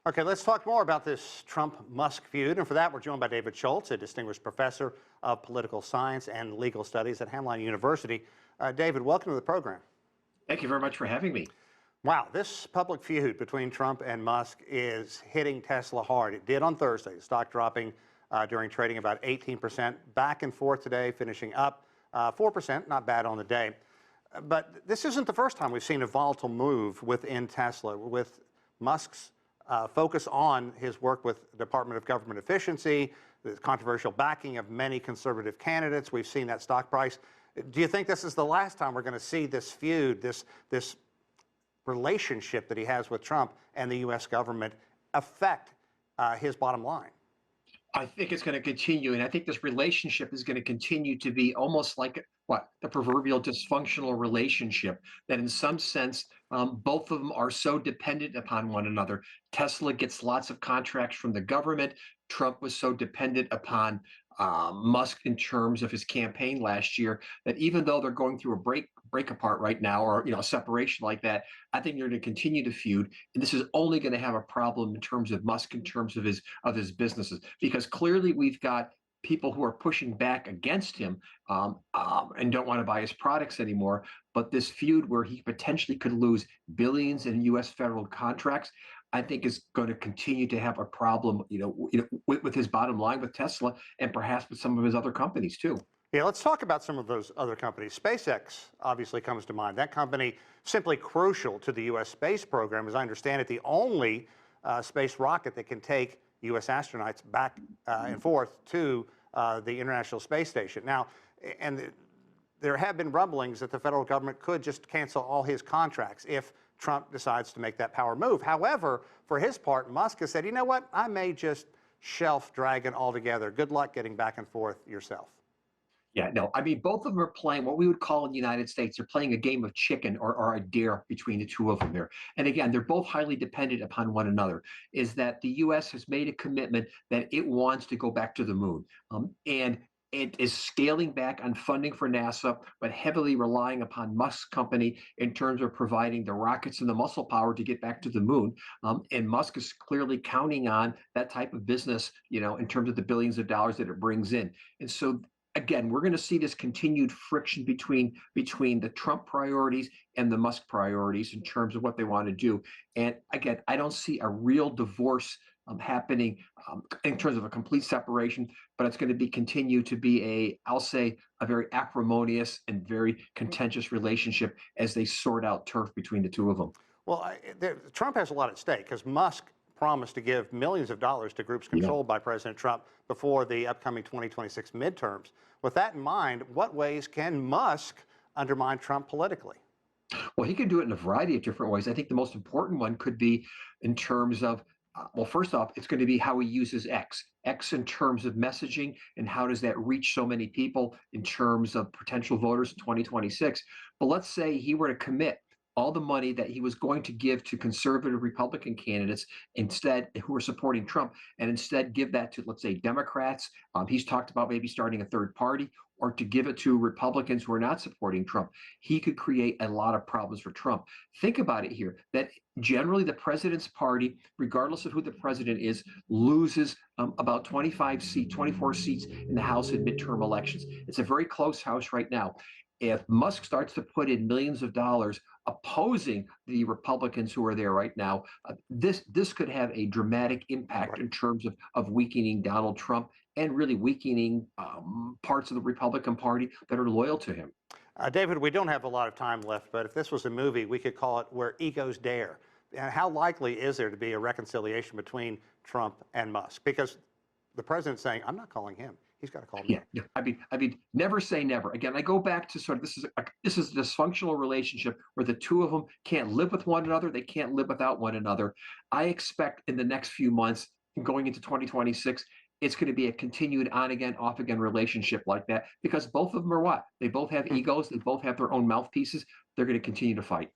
Okay, let's talk more about this Trump-Musk feud. And for that, we're joined by David Schultz, a distinguished professor of political science and legal studies at Hamline University. David, welcome to the program. Thank you very much for having me. Wow, this public feud between Trump and Musk is hitting Tesla hard. It did on Thursday, the stock dropping during trading about 18%, back and forth today, finishing up 4%, not bad on the day. But this isn't the first time we've seen a volatile move within Tesla, with Musk's focus on his work with the Department of Government Efficiency, the controversial backing of many conservative candidates. We've seen that stock price. Do you think this is the last time we're going to see this feud, this relationship that he has with Trump and the U.S. government affect his bottom line? I think it's going to continue, and I think this relationship is going to continue to be almost like the proverbial dysfunctional relationship, that in some sense, both of them are so dependent upon one another. Tesla gets lots of contracts from the government. Trump was so dependent upon Musk in terms of his campaign last year that even though they're going through a break apart right now, or a separation like that, I think they're going to continue to feud, and this is only going to have a problem in terms of Musk, in terms of his businesses, because clearly we've got people who are pushing back against him and don't want to buy his products anymore. But this feud where he potentially could lose billions in U.S. federal contracts, I think is going to continue to have a problem, with his bottom line with Tesla, and perhaps with some of his other companies too. Yeah, let's talk about some of those other companies. SpaceX obviously comes to mind. That company simply crucial to the U.S. space program, as I understand it, the only space rocket that can take U.S. astronauts back and forth to the International Space Station. Now, there have been rumblings that the federal government could just cancel all his contracts if Trump decides to make that power move. However, for his part, Musk has said, you know what, I may just shelf Dragon altogether. Good luck getting back and forth yourself. Yeah, no, I mean, both of them are playing what we would call in the United States, they're playing a game of chicken, or a dare between the two of them there. And again, they're both highly dependent upon one another. Is that the U.S. has made a commitment that it wants to go back to the moon. And it is scaling back on funding for NASA, but heavily relying upon Musk's company in terms of providing the rockets and the muscle power to get back to the moon. And Musk is clearly counting on that type of business, in terms of the billions of dollars that it brings in. And so again, we're going to see this continued friction between the Trump priorities and the Musk priorities in terms of what they want to do. And again, I don't see a real divorce happening in terms of a complete separation, but it's going to continue to be I'll say, a very acrimonious and very contentious relationship as they sort out turf between the two of them. Well, Trump has a lot at stake because Musk promised to give millions of dollars to groups controlled by President Trump before the upcoming 2026 midterms. With that in mind, what ways can Musk undermine Trump politically? Well, he can do it in a variety of different ways. I think the most important one could be in terms of, well, first off, it's going to be how he uses X in terms of messaging, and how does that reach so many people in terms of potential voters in 2026. But let's say he were to commit all the money that he was going to give to conservative Republican candidates instead, who are supporting Trump, and instead give that to, let's say, Democrats. He's talked about maybe starting a third party, or to give it to Republicans who are not supporting Trump. He could create a lot of problems for Trump. Think about it here, that generally the president's party, regardless of who the president is, loses about 24 seats in the House in midterm elections. It's a very close House right now. If Musk starts to put in millions of dollars opposing the Republicans who are there right now, this could have a dramatic impact in terms of weakening Donald Trump, and really weakening parts of the Republican Party that are loyal to him. David, we don't have a lot of time left, but if this was a movie, we could call it Where Egos Dare. And how likely is there to be a reconciliation between Trump and Musk? Because the president's saying, I'm not calling him. He's got to call me. Yeah. I mean, never say never. Again, I go back to sort of this is a dysfunctional relationship where the two of them can't live with one another. They can't live without one another. I expect in the next few months, going into 2026, it's going to be a continued on again, off again relationship like that, because both of them are what? They both have egos. They both have their own mouthpieces. They're going to continue to fight.